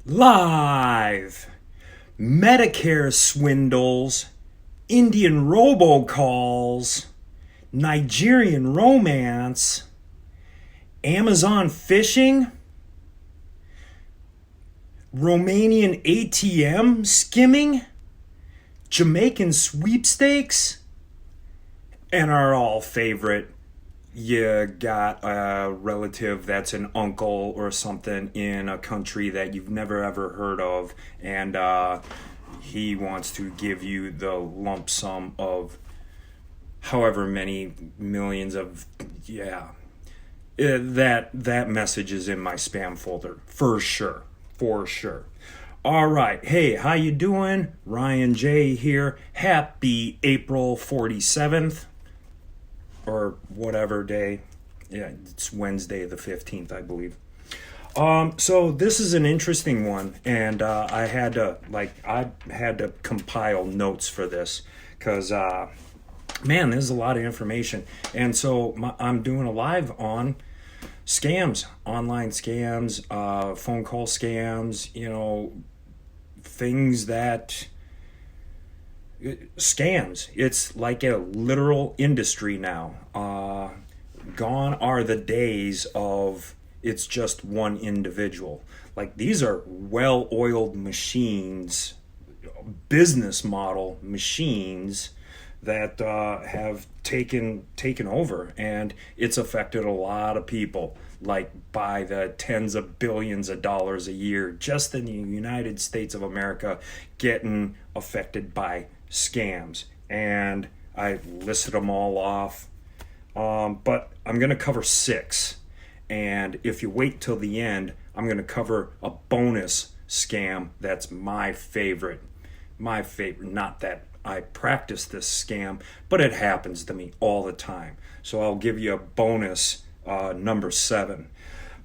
Live! Medicare swindles, Indian robocalls, Nigerian romance, Amazon phishing, Romanian ATM skimming, Jamaican sweepstakes, and our all favorite, you got a relative that's an uncle or something in a country that you've never ever heard of, and he wants to give you the lump sum of however many millions of, that message is in my spam folder for sure. All right, hey, how you doing? Ryan J here. Happy April 47th. Or whatever day. Yeah, it's Wednesday the 15th, I believe. So this is an interesting one, and I had to compile notes for this because man, there's a lot of information. And so I'm doing a live on scams, online scams, phone call scams, things that scams. It's like a literal industry now. Gone are the days of it's just one individual. Like, these are well-oiled machines, business model machines that have taken over, and it's affected a lot of people, like by the tens of billions of dollars a year just in the United States of America getting affected by scams. And I listed them all off, but I'm going to cover 6, and if you wait till the end, I'm going to cover a bonus scam that's my favorite. Not that I practice this scam, but it happens to me all the time, so I'll give you a bonus, number 7.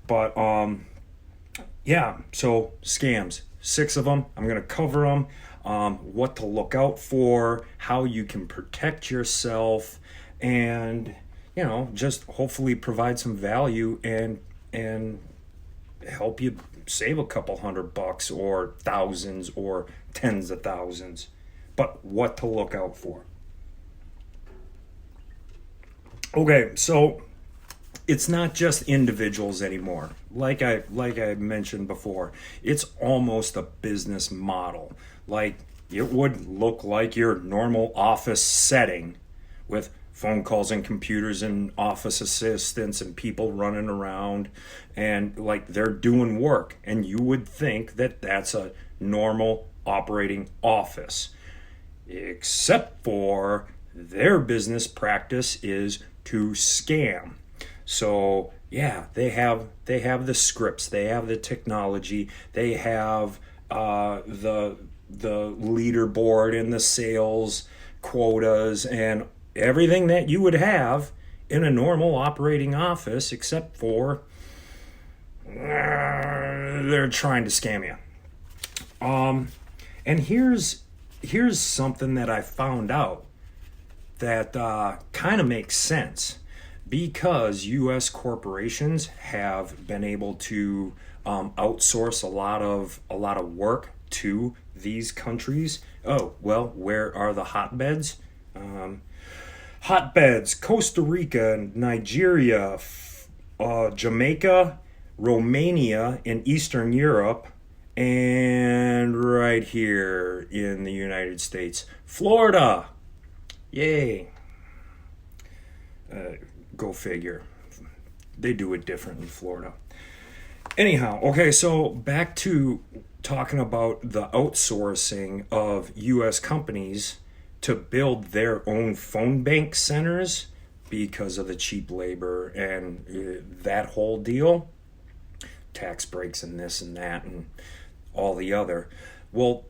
But so scams, 6 of them. I'm going to cover them, what to look out for, how you can protect yourself, and just hopefully provide some value and help you save a couple $100 or thousands or tens of thousands. But what to look out for. Okay, so it's not just individuals anymore. Like I mentioned before, it's almost a business model. Like, it would look like your normal office setting with phone calls and computers and office assistants and people running around, and like they're doing work, and you would think that that's a normal operating office, except for their business practice is to scam. So yeah, they have the scripts, they have the technology, they have the leaderboard and the sales quotas and everything that you would have in a normal operating office, except for they're trying to scam you. And here's something that I found out that kind of makes sense, because U.S. corporations have been able to outsource a lot of work to these countries. Oh, well, where are the hotbeds? Hotbeds: Costa Rica, Nigeria, Jamaica, Romania in Eastern Europe, and right here in the United States, Florida. Yay. Go figure. They do it different in Florida. Anyhow, okay, so back to talking about the outsourcing of U.S. companies to build their own phone bank centers because of the cheap labor and that whole deal, tax breaks and this and that and all the other. Well,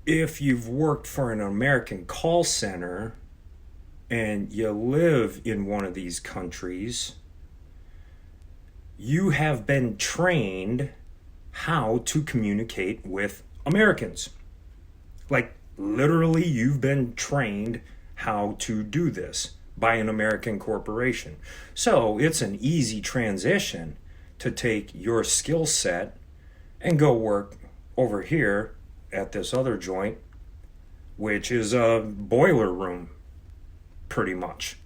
if you've worked for an American call center and you live in one of these countries, you have been trained how to communicate with Americans. Like, literally, you've been trained how to do this by an American corporation. So it's an easy transition to take your skill set and go work over here at this other joint, which is a boiler room, pretty much.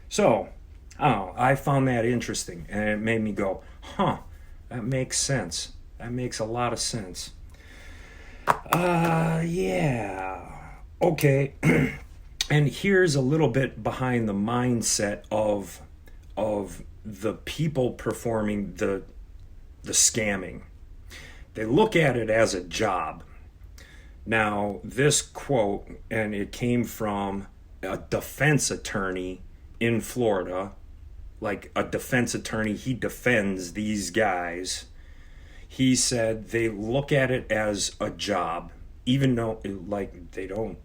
So, I don't know, I found that interesting and it made me go, huh, that makes sense. That makes a lot of sense. Yeah. Okay. And here's a little bit behind the mindset of the people performing the scamming. They look at it as a job. Now, this quote, and it came from a defense attorney in Florida, like a defense attorney, he defends these guys. He said they look at it as a job, even though, like, they don't,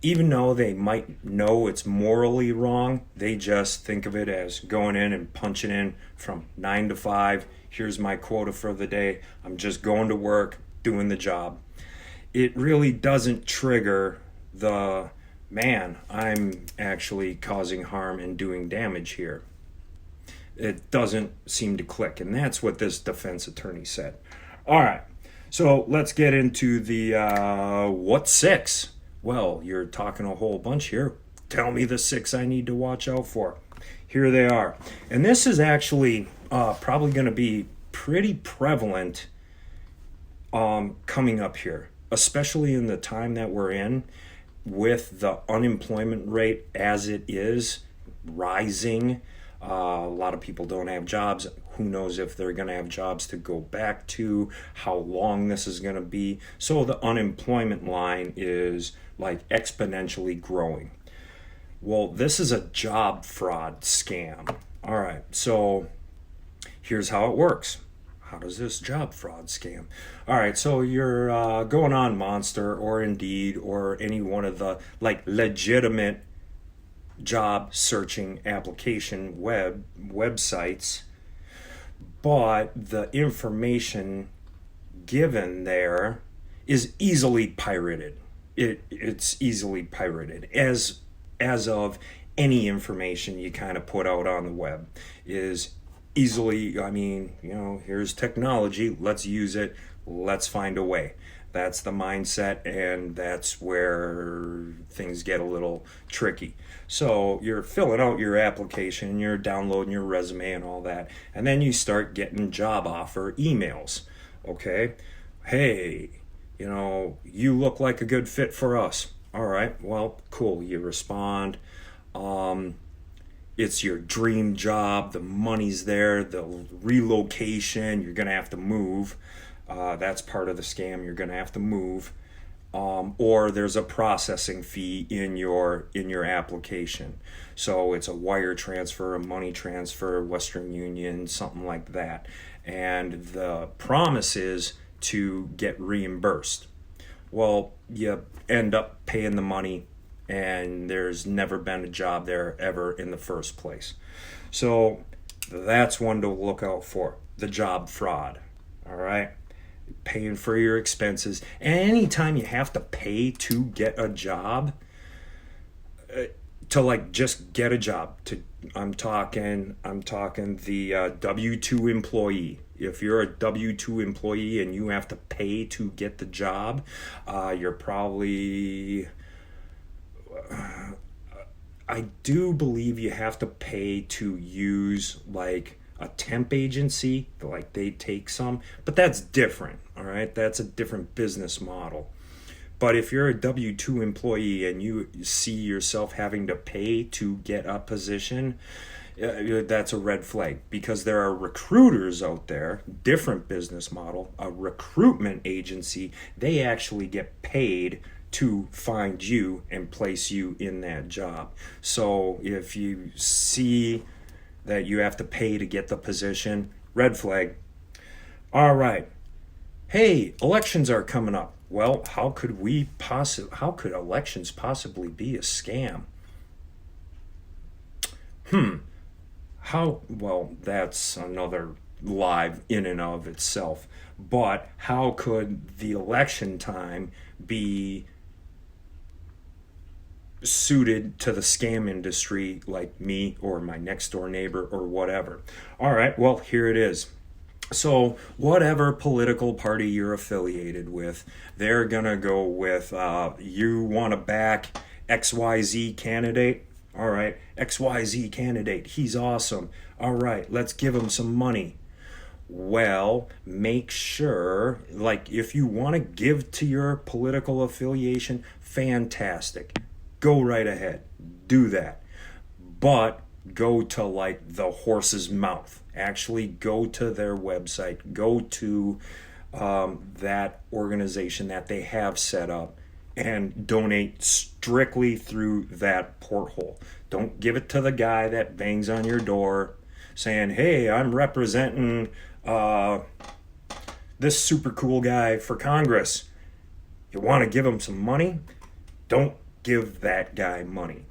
even though they might know it's morally wrong, they just think of it as going in and punching in from 9 to 5. Here's my quota for the day. I'm just going to work, doing the job. It really doesn't trigger the, man, I'm actually causing harm and doing damage here. It doesn't seem to click. And that's what this defense attorney said. All right. So let's get into the what 6? Well, you're talking a whole bunch here. Tell me the 6 I need to watch out for. Here they are. And this is actually probably going to be pretty prevalent coming up here, especially in the time that we're in with the unemployment rate as it is rising. A lot of people don't have jobs. Who knows if they're going to have jobs to go back to, how long this is going to be. So the unemployment line is like exponentially growing. Well, this is a job fraud scam. All right, so here's how it works. How does this job fraud scam? All right, so you're going on Monster or Indeed or any one of the like legitimate job searching application websites, but the information given there is easily pirated. It's easily pirated as of any information you kind of put out on the web is easily, I mean, here's technology, let's use it, let's find a way. That's the mindset, and that's where things get a little tricky. So you're filling out your application, you're downloading your resume and all that, and then you start getting job offer emails. Okay, hey, you look like a good fit for us. All right, well, cool. You respond. It's your dream job. The money's there. The relocation. You're gonna have to move. That's part of the scam. You're gonna have to move, or there's a processing fee in your application. So it's a wire transfer, a money transfer, Western Union, something like that. And the promise is to get reimbursed. Well, you end up paying the money, and there's never been a job there ever in the first place. So that's one to look out for, the job fraud. All right, paying for your expenses. And anytime you have to pay to get a job, to like just get a job, I'm talking the W-2 employee. If you're a W-2 employee and you have to pay to get the job, you're probably, I do believe you have to pay to use like a temp agency, like they take some, but that's different, all right? That's a different business model. But if you're a W-2 employee and you see yourself having to pay to get a position, that's a red flag, because there are recruiters out there, different business model, a recruitment agency, they actually get paid to find you and place you in that job. So if you see that you have to pay to get the position, red flag. All right. Hey, elections are coming up. Well, how could elections possibly be a scam? Well, that's another live in and of itself. But how could the election time be suited to the scam industry like me or my next door neighbor or whatever? All right, well, here it is. So, whatever political party you're affiliated with, they're going to go with you want to back XYZ candidate? All right, XYZ candidate, he's awesome. All right, let's give him some money. Well, make sure, like, if you want to give to your political affiliation, fantastic. Go right ahead. Do that. But go to, like, the horse's mouth. Actually, go to their website. Go to that organization that they have set up and donate strictly through that porthole. Don't give it to the guy that bangs on your door saying, hey, I'm representing this super cool guy for Congress. You want to give him some money? Don't give that guy money.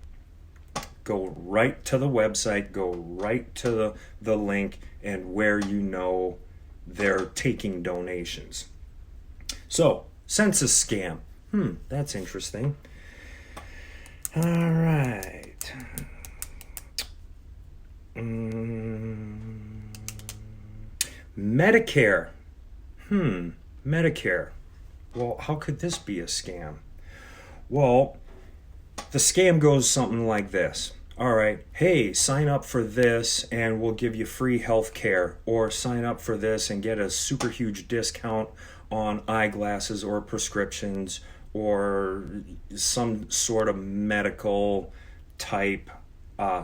Go right to the website, go right to the link and where you know they're taking donations. So, census scam. That's interesting. All right. Medicare. Medicare. Well, how could this be a scam? Well, the scam goes something like this. All right, hey, sign up for this and we'll give you free health care, or sign up for this and get a super huge discount on eyeglasses or prescriptions or some sort of medical type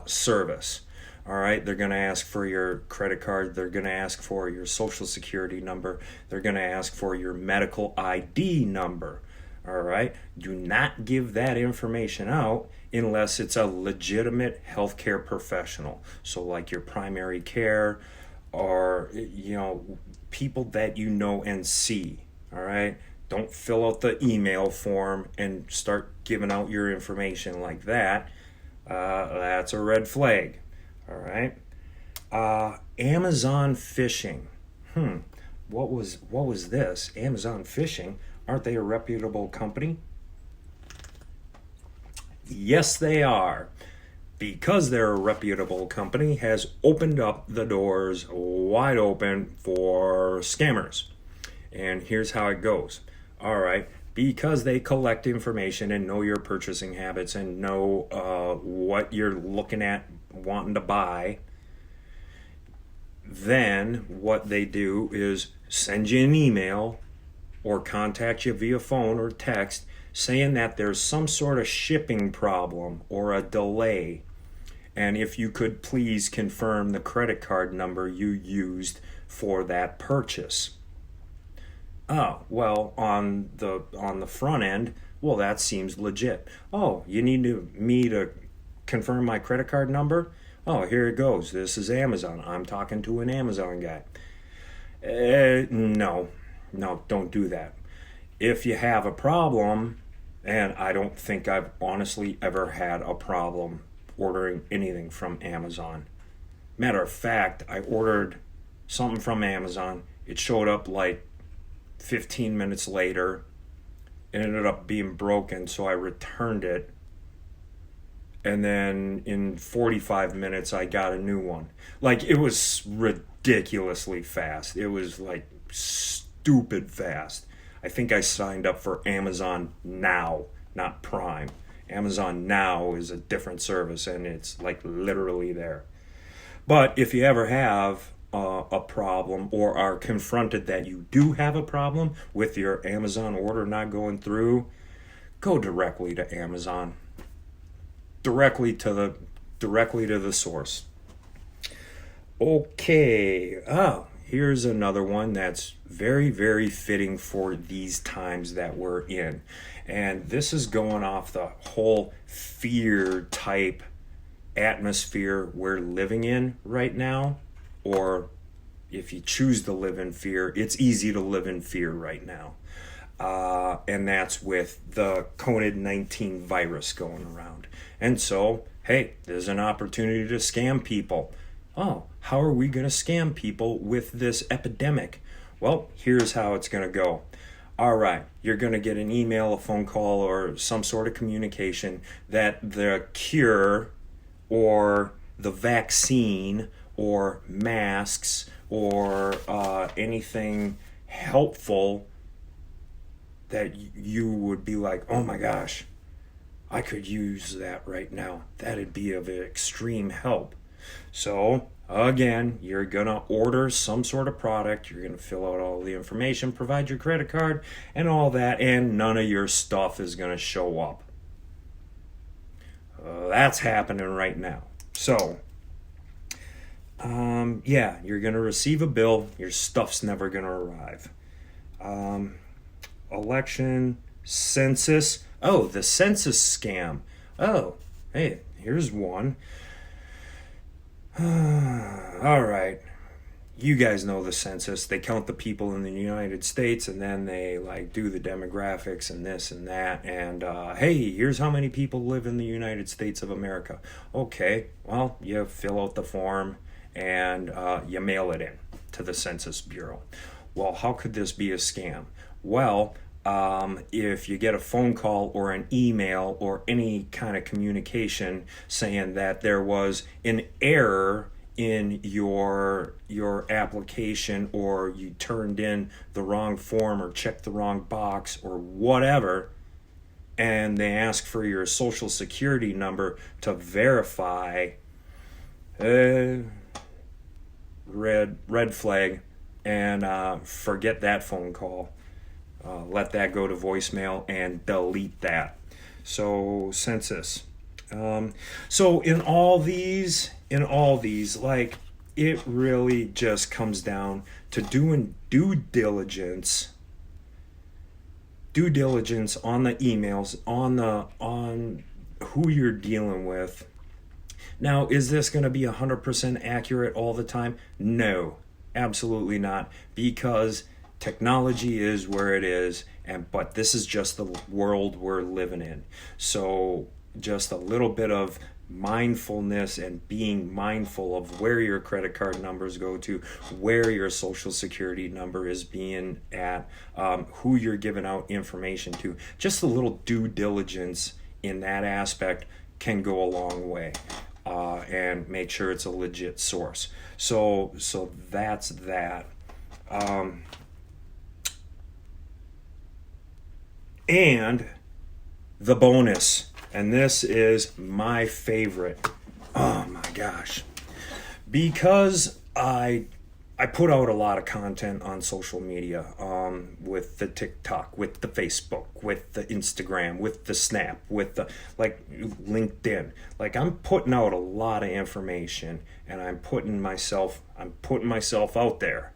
service. All right, they're going to ask for your credit card. They're going to ask for your social security number. They're going to ask for your medical ID number. All right, do not give that information out unless it's a legitimate healthcare professional. So, like your primary care or, people that you know and see. All right, don't fill out the email form and start giving out your information like that. That's a red flag. All right. Amazon phishing. What was this? Amazon phishing? Aren't they a reputable company? Yes, they are. Because they're a reputable company, has opened up the doors wide open for scammers. And here's how it goes. All right. Because they collect information and know your purchasing habits and know what you're looking at, wanting to buy, then what they do is send you an email or contact you via phone or text saying that there's some sort of shipping problem or a delay, and if you could please confirm the credit card number you used for that purchase. Oh, well, on the front end, well, that seems legit. Oh, you need me to confirm my credit card number? Oh, here it goes. This is Amazon. I'm talking to an Amazon guy. No, don't do that. If you have a problem, and I don't think I've honestly ever had a problem ordering anything from Amazon. Matter of fact, I ordered something from Amazon. It showed up like 15 minutes later. It ended up being broken, so I returned it. And then in 45 minutes, I got a new one. Like, it was ridiculously fast. It was like stupid fast. I think I signed up for Amazon Now, not Prime. Amazon Now is a different service, and it's like literally there. But if you ever have a problem or are confronted that you do have a problem with your Amazon order not going through, go directly to Amazon. Directly to the source. Okay. Here's another one that's very, very fitting for these times that we're in. And this is going off the whole fear type atmosphere we're living in right now. Or if you choose to live in fear, it's easy to live in fear right now. And that's with the COVID-19 virus going around. And so, hey, there's an opportunity to scam people. Oh, how are we going to scam people with this epidemic? Well, here's how it's going to go. All right, you're going to get an email, a phone call, or some sort of communication that the cure or the vaccine or masks or anything helpful that you would be like, oh my gosh, I could use that right now. That'd be of extreme help. So, again, you're going to order some sort of product. You're going to fill out all the information, provide your credit card, and all that, and none of your stuff is going to show up. That's happening right now. So, yeah, you're going to receive a bill. Your stuff's never going to arrive. Election, census. Oh, the census scam. Oh, hey, here's one. All right. You guys know the census. They count the people in the United States, and then they like do the demographics and this and that. And hey, here's how many people live in the United States of America. Okay, well, you fill out the form and you mail it in to the Census Bureau. Well, how could this be a scam? Well, if you get a phone call or an email or any kind of communication saying that there was an error in your application, or you turned in the wrong form or checked the wrong box or whatever, and they ask for your social security number to verify, red flag, and forget that phone call. Let that go to voicemail and delete that. So census. So in all these, like, it really just comes down to doing due diligence on the emails, on who you're dealing with. Now, is this going to be 100% accurate all the time? No, absolutely not, because technology is where it is, but this is just the world we're living in. So just a little bit of mindfulness and being mindful of where your credit card numbers go to, where your social security number is being at, who you're giving out information to. Just a little due diligence in that aspect can go a long way, and make sure it's a legit source. So that's that. And the bonus, and this is my favorite. Oh my gosh. Because I put out a lot of content on social media, with the TikTok, with the Facebook, with the Instagram, with the Snap, with the LinkedIn. Like, I'm putting out a lot of information, and I'm putting myself out there.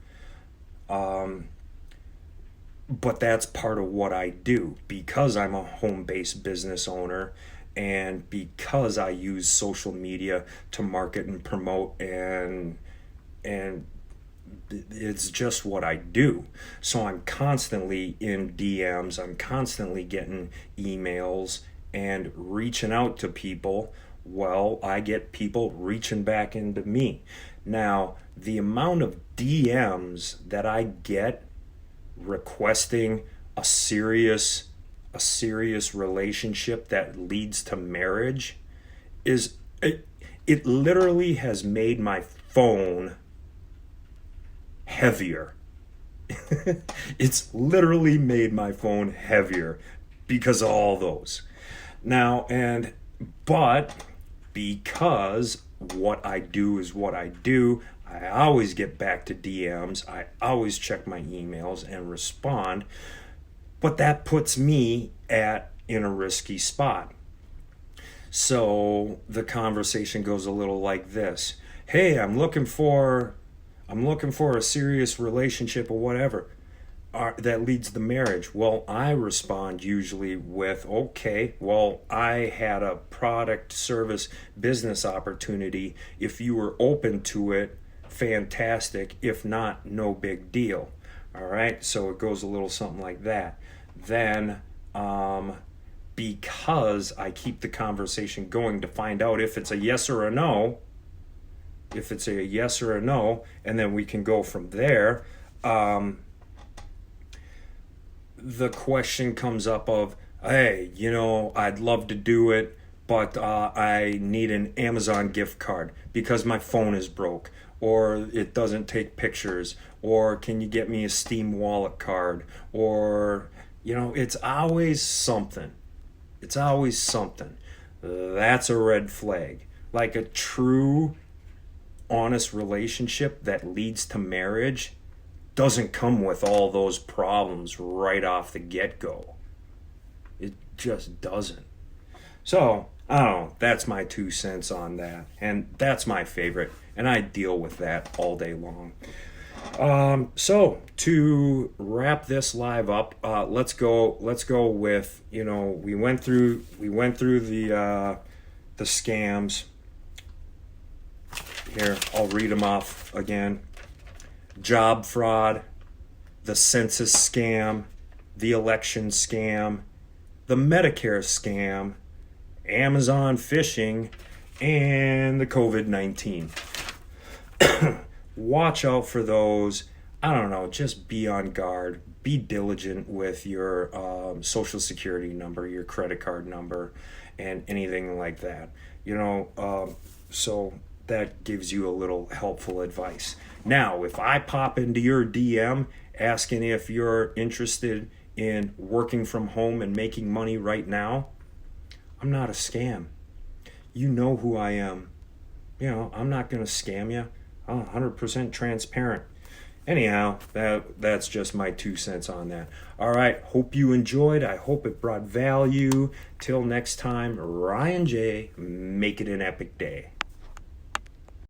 But that's part of what I do, because I'm a home-based business owner, and because I use social media to market and promote, and it's just what I do. So I'm constantly in DMs, I'm constantly getting emails and reaching out to people. Well, I get people reaching back into me. Now, the amount of DMs that I get requesting a serious relationship that leads to marriage is it literally has made my phone heavier. It's literally made my phone heavier because of all those. Now, but because what I do is what I do, I always get back to DMs. I always check my emails and respond. But that puts me in a risky spot. So the conversation goes a little like this. Hey, I'm looking for a serious relationship or whatever that leads to marriage. Well, I respond usually with, okay, well, I had a product, service, business opportunity. If you were open to it, fantastic. If not, no big deal. All right, so it goes a little something like that. Then, because I keep the conversation going to find out if it's a yes or a no, and then we can go from there. The question comes up of, hey, I'd love to do it, but I need an Amazon gift card because my phone is broke. or it doesn't take pictures, or can you get me a Steam wallet card, or, it's always something. It's always something. That's a red flag. Like a true, honest relationship that leads to marriage doesn't come with all those problems right off the get-go. It just doesn't. So, I don't know. That's my 2 cents on that. And that's my favorite. And I deal with that all day long. So to wrap this live up, let's go with, we went through the scams. Here, I'll read them off again. Job fraud, the census scam, the election scam, the Medicare scam, Amazon phishing, and the COVID-19. Watch out for those. I don't know, just be on guard. Be diligent with your social security number, your credit card number, and anything like that. So that gives you a little helpful advice. Now, if I pop into your DM asking if you're interested in working from home and making money right now, I'm not a scam. You know who I am. I'm not going to scam you. I'm 100% transparent. Anyhow, that's just my 2 cents on that. All right, hope you enjoyed. I hope it brought value. Till next time, Ryan J. Make it an epic day.